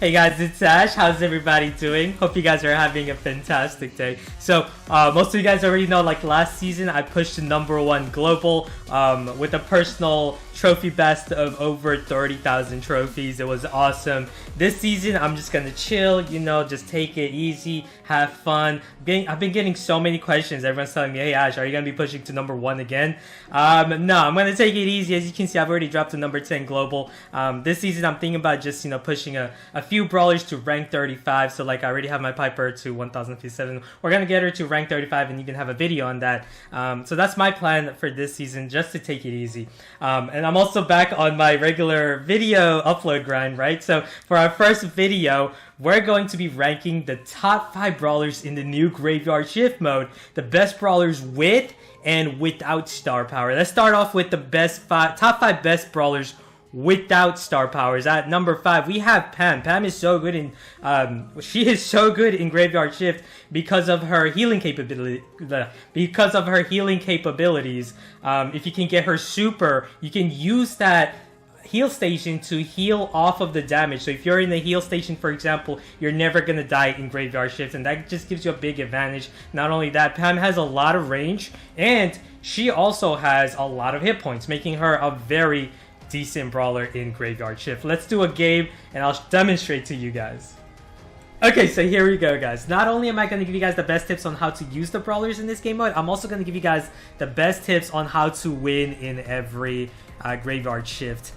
Hey guys, it's Ash. How's everybody doing? Hope you guys are having a fantastic day. So, most of you guys already know, like last season, I pushed to #1 global with a personal trophy best of over 30,000 trophies. It was awesome. This season, I'm just gonna chill, you know, just take it easy, have fun. I've been getting so many questions. Everyone's telling me, hey Ash, are you gonna be pushing to #1 again? No, I'm gonna take it easy. As you can see, I've already dropped to #10 global. This season, I'm thinking about just, you know, pushing a few brawlers to rank 35. So like I already have my Piper to 1057. We're gonna get her to rank 35 and even have a video on that. So that's my plan for this season, just to take it easy. And I'm also back on my regular video upload grind, right? So for our first video, we're going to be ranking the top 5 brawlers in the new graveyard shift mode, the best brawlers with and without star power. Let's start off with the top 5 best brawlers without star powers. At #5, we have Pam. Pam is so good in she is so good in graveyard shift because of her healing capability. Because of her healing capabilities, if you can get her super, you can use that heal station to heal off of the damage. So if you're in the heal station, for example, you're never gonna die in graveyard shift, and that just gives you a big advantage. Not only that, Pam has a lot of range, and she also has a lot of hit points, making her a very decent brawler in graveyard shift. Let's do a game and I'll demonstrate to you guys. Okay, so here we go, guys. Not only am I going to give you guys the best tips on how to use the brawlers in this game mode, I'm also going to give you guys the best tips on how to win in every graveyard shift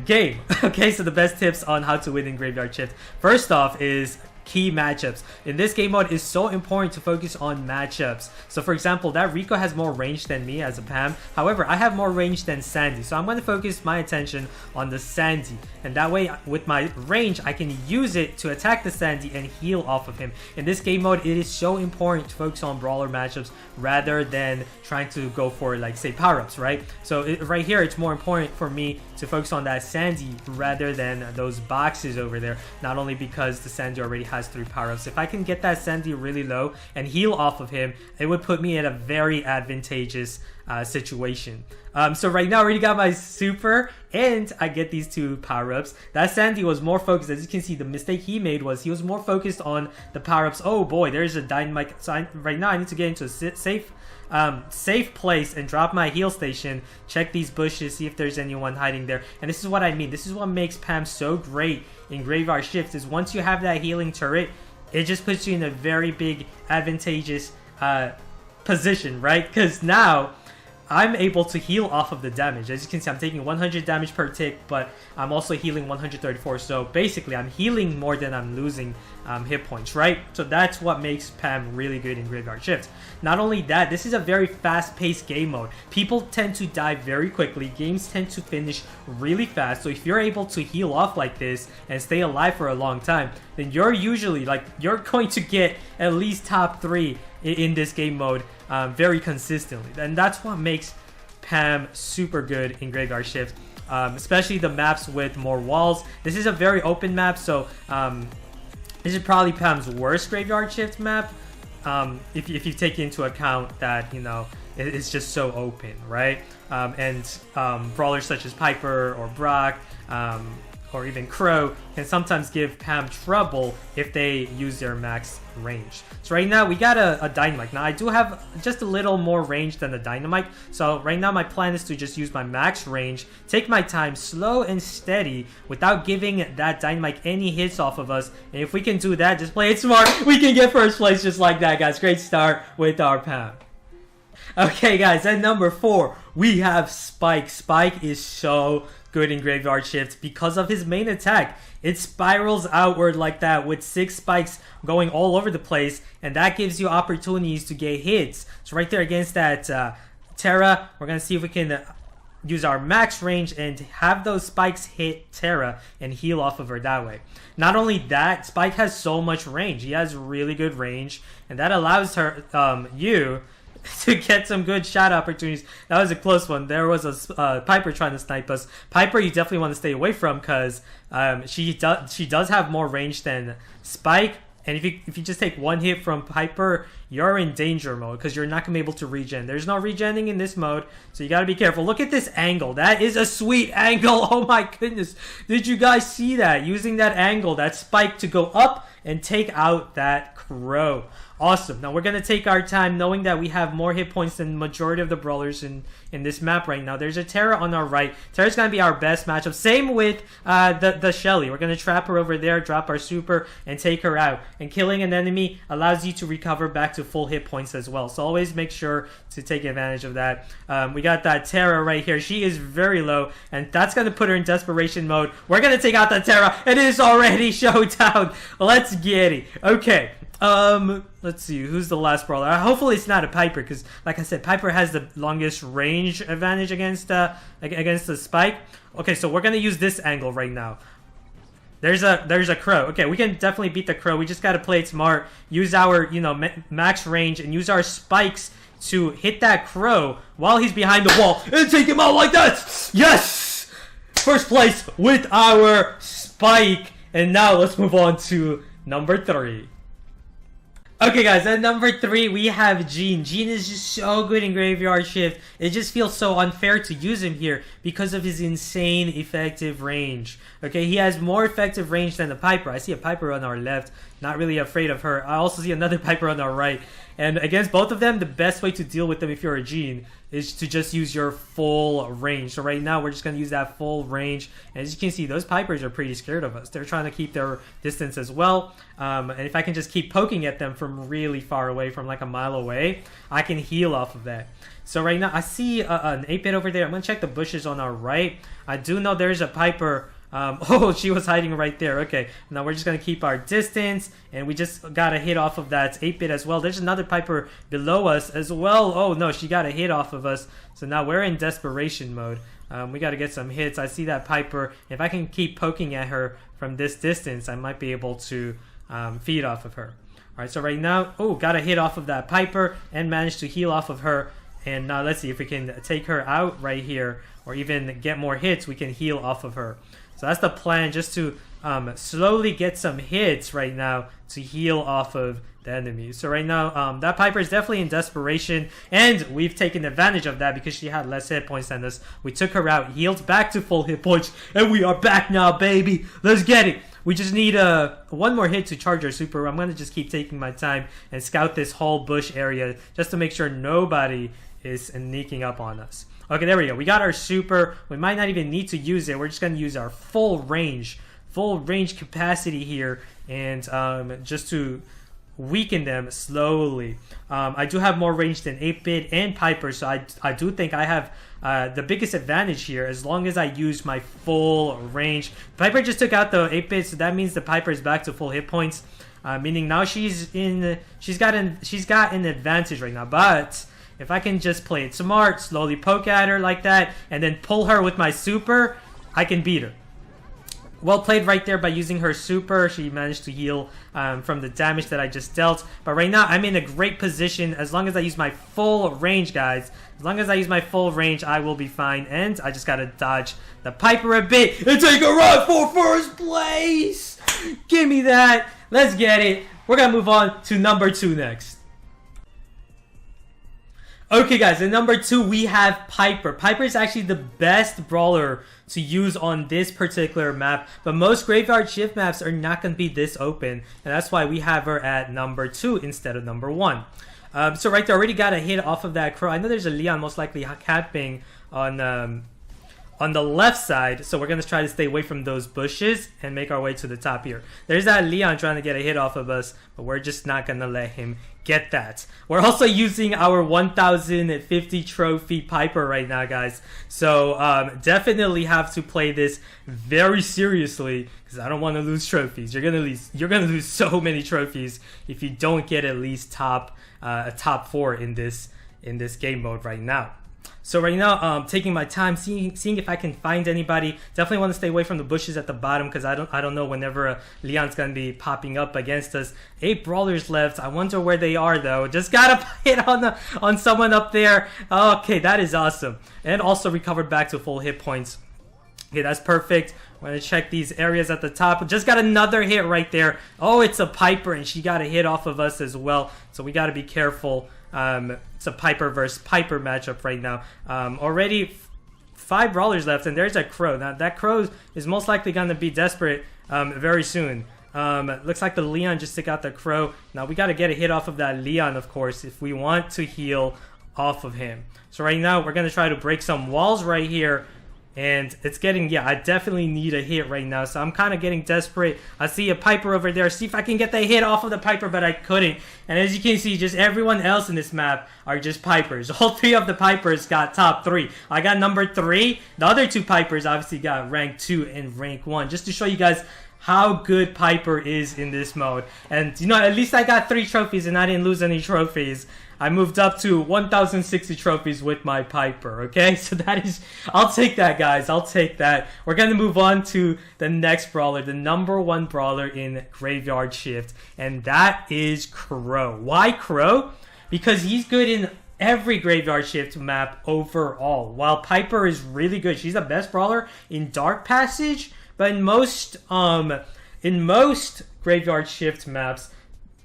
game. Okay, so the best tips on how to win in graveyard shift. First off is key matchups. In this game mode, it's so important to focus on matchups. So for example, that Rico has more range than me as a Pam. However, I have more range than Sandy. So I'm going to focus my attention on the Sandy. And that way, with my range, I can use it to attack the Sandy and heal off of him. In this game mode, it is so important to focus on brawler matchups rather than trying to go for, like, say, power-ups, right? So right here, it's more important for me to focus on that Sandy rather than those boxes over there. Not only because the Sandy already has 3 power-ups. If I can get that Sandy really low and heal off of him, it would put me in a very advantageous situation. So right now I already got my super and I get these 2 power-ups. That Sandy was more focused. As you can see, the mistake he made was he was more focused on the power-ups. Oh boy, there's a dynamite. So right now I need to get into a safe place and drop my heal station, check these bushes, see if there's anyone hiding there. And this is what I mean. This is what makes Pam so great in graveyard shift, is once you have that healing turret, it just puts you in a very big advantageous position, right? Because now I'm able to heal off of the damage. As you can see, I'm taking 100 damage per tick, but I'm also healing 134. So basically, I'm healing more than I'm losing hit points, right? So that's what makes Pam really good in graveyard shift. Not only that, this is a very fast-paced game mode. People tend to die very quickly. Games tend to finish really fast. So if you're able to heal off like this and stay alive for a long time, then you're usually, like, you're going to get at least top 3 in this game mode very consistently. And that's what makes Pam super good in graveyard shift, especially the maps with more walls. This is a very open map, so this is probably Pam's worst graveyard shift map, if you take into account that, you know, it's just so open, right? And brawlers such as Piper or Brock or even Crow can sometimes give Pam trouble if they use their max range. So right now we got a Dynamite. Now I do have just a little more range than the Dynamite, so right now my plan is to just use my max range, take my time slow and steady without giving that Dynamite any hits off of us. And if we can do that, just play it smart, we can get first place just like that, guys. Great start with our Pam. Okay guys, at #4 we have Spike. Spike is so good in graveyard shift because of his main attack. It spirals outward like that with 6 spikes going all over the place, and that gives you opportunities to get hits. So right there against that Terra, we're gonna see if we can use our max range and have those spikes hit Terra and heal off of her that way. Not only that, Spike has so much range. He has really good range, and that allows her you to get some good shot opportunities. That was a close one. There was a Piper trying to snipe us. Piper, you definitely want to stay away from because she does have more range than Spike. And if you just take one hit from Piper, you're in danger mode because you're not going to be able to regen. There's no regenning in this mode, so you got to be careful. Look at this angle. That is a sweet angle. Oh my goodness. Did you guys see that? Using that angle, that spike to go up and take out that crow. Awesome. Now we're going to take our time knowing that we have more hit points than the majority of the brawlers in this map right now. There's a Terra on our right. Terra's going to be our best matchup. Same with the Shelly. We're going to trap her over there, drop our super, and take her out. And killing an enemy allows you to recover back to full hit points as well. So always make sure to take advantage of that. We got that Terra right here. She is very low, and that's going to put her in desperation mode. We're going to take out the Terra. It is already showdown. Let's get it. Okay. Let's see, who's the last brawler? Hopefully it's not a Piper, because like I said, Piper has the longest range advantage against the spike. Okay, so we're gonna use this angle right now. There's a crow. Okay, we can definitely beat the crow. We just gotta play it smart, use our max range, and use our spikes to hit that crow while he's behind the wall and take him out like that. Yes, first place with our spike. And now let's move on to number 3. Okay guys, at number 3 we have Gene. Gene is just so good in Graveyard Shift. It just feels so unfair to use him here because of his insane effective range. Okay, he has more effective range than the Piper. I see a Piper on our left, not really afraid of her. I also see another Piper on our right. And against both of them, the best way to deal with them if you're a Gene is to just use your full range. So right now, we're just going to use that full range. And as you can see, those Pipers are pretty scared of us. They're trying to keep their distance as well. And if I can just keep poking at them from really far away, from like a mile away, I can heal off of that. So right now, I see an 8-bit over there. I'm going to check the bushes on our right. I do know there's a Piper. Oh, she was hiding right there. Okay, now we're just going to keep our distance, and we just got a hit off of that 8-bit as well. There's another Piper below us as well. Oh, no, she got a hit off of us. So now we're in desperation mode. We got to get some hits. I see that Piper. If I can keep poking at her from this distance, I might be able to feed off of her. All right, so right now, oh, got a hit off of that Piper and managed to heal off of her. And now let's see if we can take her out right here, or even get more hits. We can heal off of her. So that's the plan, just to slowly get some hits right now to heal off of the enemy. So right now, that Piper is definitely in desperation, and we've taken advantage of that because she had less hit points than us. We took her out, healed back to full hit points, and we are back now, baby. Let's get it. We just need one more hit to charge our super. I'm going to just keep taking my time and scout this whole bush area just to make sure nobody is sneaking up on us. Okay, there we go. We got our super. We might not even need to use it. We're just going to use our full range capacity here, and just to weaken them slowly. I do have more range than 8-bit and Piper, so I do think I have the biggest advantage here as long as I use my full range. Piper just took out the 8-bit, so that means the Piper is back to full hit points, meaning now she's got an advantage right now. But if I can just play it smart, slowly poke at her like that, and then pull her with my super, I can beat her. Well played right there by using her super. She managed to heal from the damage that I just dealt. But right now, I'm in a great position. As long as I use my full range, guys. As long as I use my full range, I will be fine. And I just gotta dodge the Piper a bit and take a run for first place. Give me that. Let's get it. We're gonna move on to number 2 next. Okay guys, at number 2 we have Piper. Piper is actually the best brawler to use on this particular map, but most Graveyard Shift maps are not going to be this open, and that's why we have her at number 2 instead of number 1. So right there, already got a hit off of that crow. I know there's a Leon most likely camping on the left side, so we're going to try to stay away from those bushes and make our way to the top here. There's that Leon trying to get a hit off of us, but we're just not going to let him get that. We're also using our 1050 trophy Piper right now, guys, so definitely have to play this very seriously because I don't want to lose trophies. You're gonna lose so many trophies if you don't get at least a top 4 in this game mode right now. So right now, taking my time, seeing if I can find anybody. Definitely want to stay away from the bushes at the bottom because I don't know whenever Leon's gonna be popping up against us. 8 brawlers left. I wonder where they are though. Just gotta hit on someone up there. Okay, that is awesome. And also recovered back to full hit points. Okay, that's perfect. I'm going to check these areas at the top. Just got another hit right there. Oh, it's a Piper, and she got a hit off of us as well. So we got to be careful. It's a Piper versus Piper matchup right now. Already 5 Brawlers left, and there's a Crow. Now, that Crow is most likely going to be desperate very soon. Looks like the Leon just took out the Crow. Now, we got to get a hit off of that Leon, of course, if we want to heal off of him. So right now, we're going to try to break some walls right here. And it's getting, yeah, I definitely need a hit right now. So I'm kind of getting desperate. I see a Piper over there. See if I can get the hit off of the Piper, but I couldn't. And as you can see, just everyone else in this map are just Pipers. All 3 of the Pipers got top 3. I got number 3. The other 2 Pipers obviously got rank 2 and rank 1. Just to show you guys how good Piper is in this mode. And, you know, at least I got 3 trophies and I didn't lose any trophies. I moved up to 1,060 trophies with my Piper, okay? So that is... I'll take that, guys. I'll take that. We're going to move on to the next brawler, the number 1 brawler in Graveyard Shift, and that is Crow. Why Crow? Because he's good in every Graveyard Shift map overall. While Piper is really good, she's the best brawler in Dark Passage, but in most Graveyard Shift maps,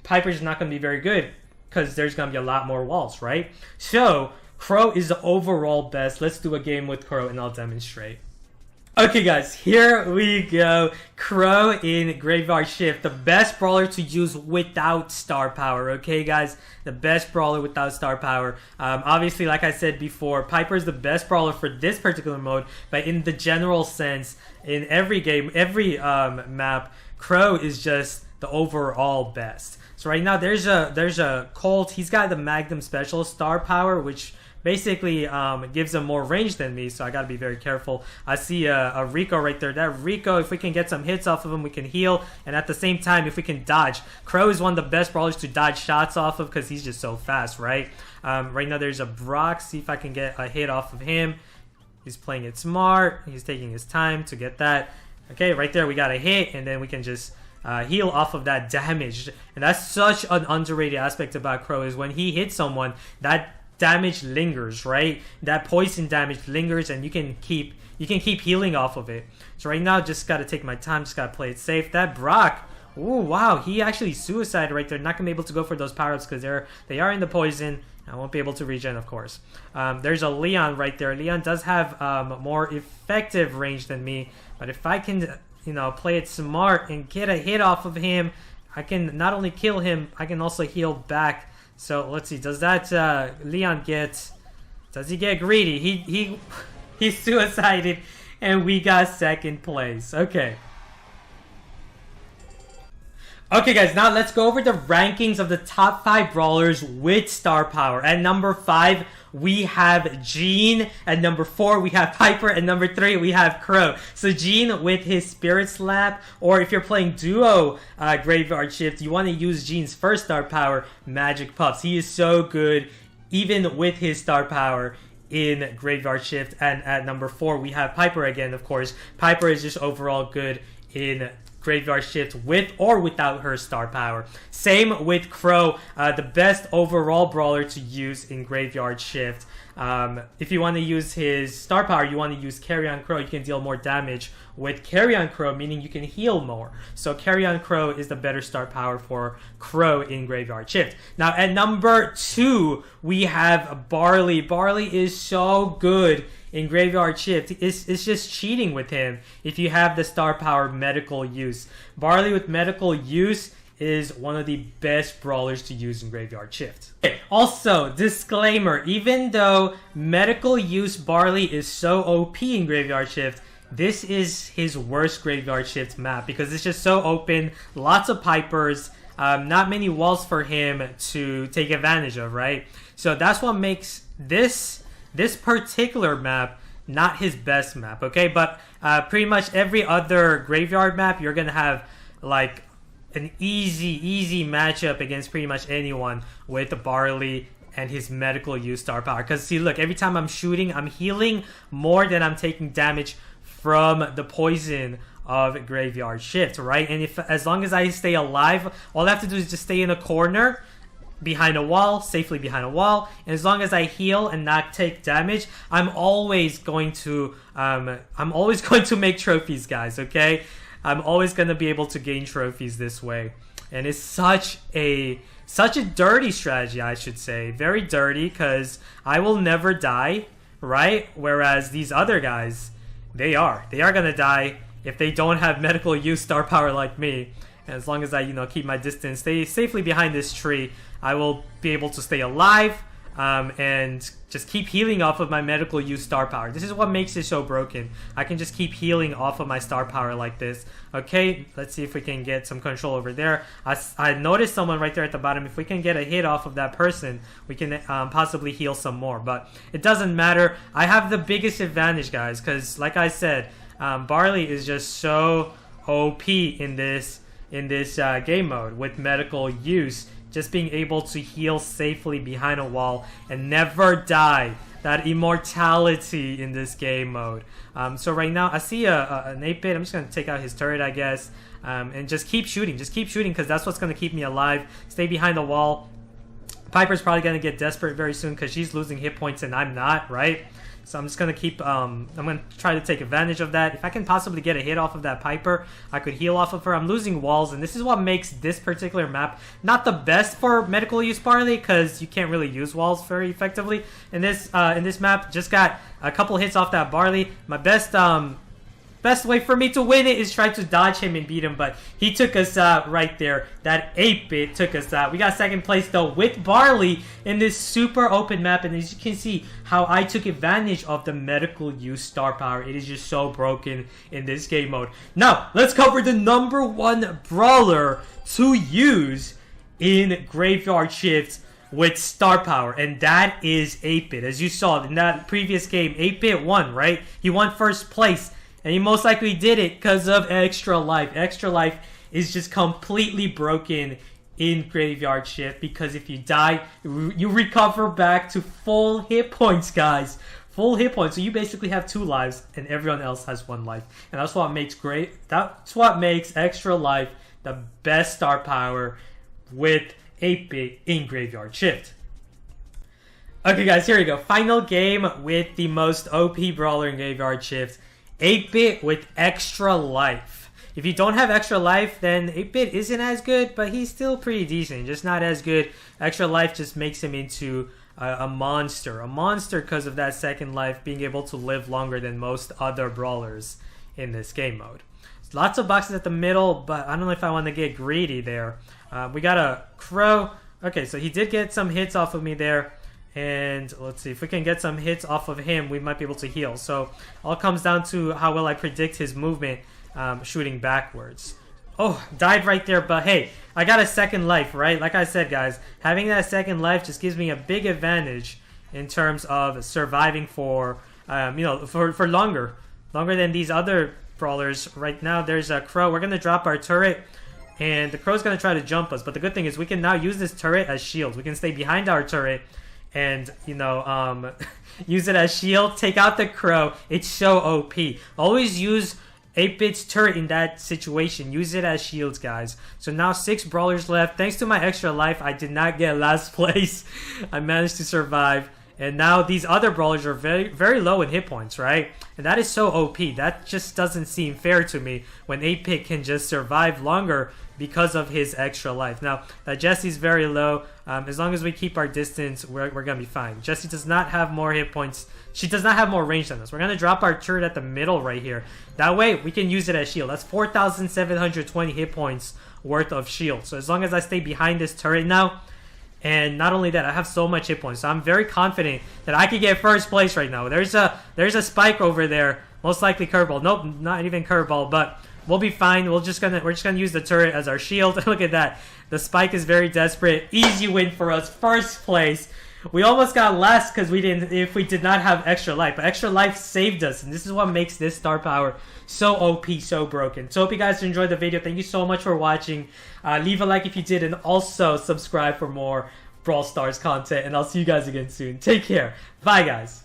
Piper's not going to be very good, because there's going to be a lot more walls, right? So, Crow is the overall best. Let's do a game with Crow and I'll demonstrate. Okay, guys, here we go. Crow in Graveyard Shift, the best brawler to use without star power, okay, guys? The best brawler without star power. Obviously, like I said before, Piper is the best brawler for this particular mode, but in the general sense, in every game, every map, Crow is just the overall best. So right now there's a Colt. He's got the Magnum Special star power, which basically gives him more range than me. So I got to be very careful. I see a Rico right there. That Rico, if we can get some hits off of him, we can heal. And at the same time, if we can dodge, Crow is one of the best brawlers to dodge shots off of because he's just so fast, right? Right now there's a Brock. See if I can get a hit off of him. He's playing it smart. He's taking his time to get that. Okay, right there we got a hit, and then we can just heal off of that damage. And that's such an underrated aspect about Crow, is when he hits someone, that damage lingers, right? That poison damage lingers, and you can keep healing off of it. So right now, just gotta take my time, just gotta play it safe. That Brock, ooh, wow, he actually suicided right there. Not gonna be able to go for those power-ups because they are in the poison. I won't be able to regen, of course. There's a Leon right there. Leon does have more effective range than me, but if I can, you know, play it smart and get a hit off of him, I can not only kill him, I can also heal back. So let's see, does that Leon does he get greedy? He suicided, and we got second place. Okay. Okay, guys, now let's go over the rankings of the top 5 brawlers with star power. At number 5, we have Gene. At number 4, we have Piper. At number 3, we have Crow. So Gene with his Spirit Slap, or if you're playing duo Graveyard Shift, you want to use Gene's first star power, Magic Puffs. He is so good, even with his star power in Graveyard Shift. And at number 4, we have Piper again, of course. Piper is just overall good in Graveyard Shift with or without her star power. Same with Crow, the best overall brawler to use in Graveyard Shift. If you want to use his star power, you want to use Carry On Crow. You can deal more damage with Carry On Crow, meaning you can heal more. So Carry On Crow is the better star power for Crow in Graveyard Shift. Now at number 2, we have Barley. Barley is so good in Graveyard Shift. It's just cheating with him if you have the star power Medical Use. Barley with Medical Use is one of the best brawlers to use in Graveyard Shift. Okay, also, disclaimer, even though Medical Use Barley is so OP in Graveyard Shift, this is his worst Graveyard Shift map because it's just so open, lots of Pipers, not many walls for him to take advantage of, right? So that's what makes this particular map not his best map, okay? But pretty much every other Graveyard map, you're gonna have like an easy matchup against pretty much anyone with Barley and his Medical Use star power. Because see, look, every time I'm shooting, I'm healing more than I'm taking damage from the poison of Graveyard Shift, right? And as long as I stay alive, all I have to do is just stay in a corner, behind a wall, safely behind a wall, and as long as I heal and not take damage, I'm always going to make trophies, guys, okay? I'm always going to be able to gain trophies this way. And it's such a dirty strategy, I should say. Very dirty, because I will never die, right? Whereas these other guys, they are going to die if they don't have medical use star power like me. And as long as I, keep my distance, stay safely behind this tree, I will be able to stay alive and just keep healing off of my medical use star power. This is what makes it so broken. I can just keep healing off of my star power like this. Okay, let's see if we can get some control over there. I noticed someone right there at the bottom. If we can get a hit off of that person, we can possibly heal some more. But it doesn't matter. I have the biggest advantage, guys, because like I said, Barley is just so OP in this game mode with medical use. Just being able to heal safely behind a wall and never die. That immortality in this game mode. So right now, I see an 8-bit. I'm just going to take out his turret, I guess. And just keep shooting. Just keep shooting, because that's what's going to keep me alive. Stay behind the wall. Piper's probably going to get desperate very soon, because she's losing hit points and I'm not, right? So I'm just going to keep, I'm going to try to take advantage of that. If I can possibly get a hit off of that Piper, I could heal off of her. I'm losing walls, and this is what makes this particular map not the best for medical use Barley, because you can't really use walls very effectively. In this map, just got a couple hits off that Barley. My best way for me to win it is try to dodge him and beat him, but he took us out right there. That 8-bit took us out. We got second place though with Barley in this super open map, and as you can see how I took advantage of the medical use star power. It is just so broken in this game mode. Now let's cover the #1 brawler to use in Graveyard Shift with star power, and that is 8-bit. As you saw in that previous game, 8-bit won, right? He won first place. And he most likely did it because of Extra Life. Extra Life is just completely broken in Graveyard Shift, because if you die, you recover back to full hit points, guys. Full hit points. So you basically have 2 lives and everyone else has 1 life. And that's what makes Extra Life the best star power with 8-bit in Graveyard Shift. Okay, guys, here we go. Final game with the most OP brawler in Graveyard Shift. 8-bit with Extra Life. If you don't have Extra Life, then 8-bit isn't as good, but he's still pretty decent, just not as good. Extra Life just makes him into a monster. A monster because of that second life, being able to live longer than most other brawlers in this game mode. Lots of boxes at the middle, but I don't know if I want to get greedy there. We got a Crow. Okay, so he did get some hits off of me there. And let's see, if we can get some hits off of him, we might be able to heal. So all comes down to how well I predict his movement shooting backwards. Oh, died right there, but hey, I got a second life, right? Like I said, guys, having that second life just gives me a big advantage in terms of surviving for, for longer than these other brawlers. Right now, there's a Crow. We're going to drop our turret, and the Crow's going to try to jump us. But the good thing is we can now use this turret as shields. We can stay behind our turret and use it as shield, take out the Crow. It's so OP. Always use 8-bit's turret in that situation. Use it as shields, guys. So now 6 brawlers left. Thanks to my Extra Life, I did not get last place. I managed to survive. And now these other brawlers are very, very low in hit points, right? And that is so OP. That just doesn't seem fair to me when 8-bit can just survive longer because of his Extra Life. Now, Jessie's very low. As long as we keep our distance, we're going to be fine. Jessie does not have more hit points. She does not have more range than us. We're going to drop our turret at the middle right here. That way, we can use it as shield. That's 4,720 hit points worth of shield. So as long as I stay behind this turret now, and not only that, I have so much hit points. So I'm very confident that I could get first place right now. There's a spike over there. Most likely curveball. Nope, not even curveball, but we'll be fine. We're just gonna use the turret as our shield. Look at that. The spike is very desperate. Easy win for us. First place. We almost got last because we did not have Extra Life, but Extra Life saved us, and this is what makes this star power so OP, so broken. So hope you guys enjoyed the video. Thank you so much for watching. Leave a like if you did, and also subscribe for more Brawl Stars content, and I'll see you guys again soon. Take care. Bye, guys.